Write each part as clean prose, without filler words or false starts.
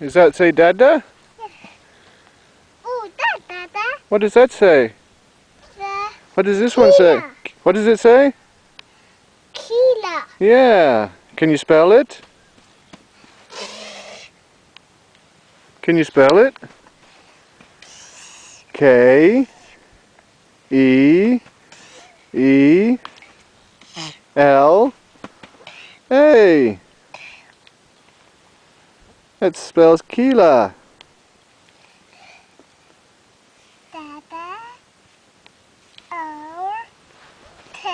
Does that say Dada? Oh, Dada. What does that say? What does this one say? What does it say? Kila. Yeah. Can you spell it? Can you spell it? K E E L A. That spells Kila. Dada. O. K.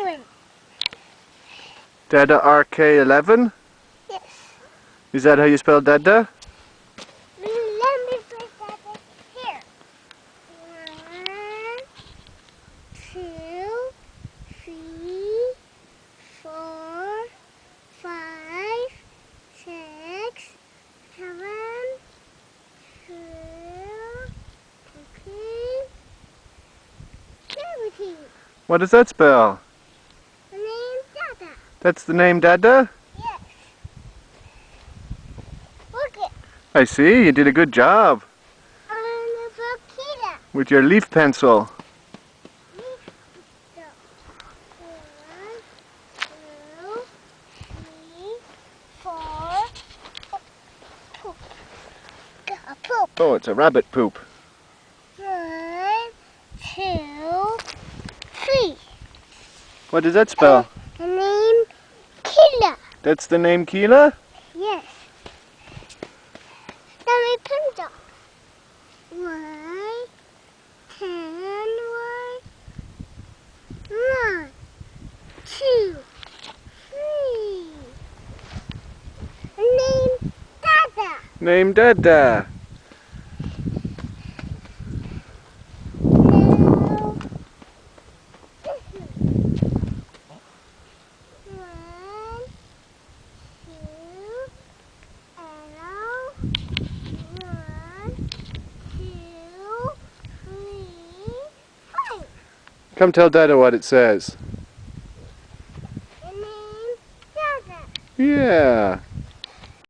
11. Dada RK11? Yes. Is that how you spell Dada? Let me put Dada here. 1, 2, 3, 4, 5, 6, 7, 12, 13, 17. What does that spell? The name Dada. That's the name Dada? Yes. Look it. I see, you did a good job On the volcano. with your leaf pencil. 1, 2, 3, 4. Poop. A poop. Oh, it's a rabbit poop. 1, 2, 3. What does that spell? The name Kila. That's the name Kila? Yes. Let me print it. Y, 10, Y, 1, 2, 3. Name Dada. Name Dada. Now, this is 1, 2, arrow. 1, 2, 3, 5. Come tell Dada what it says. The name Dada. Yeah.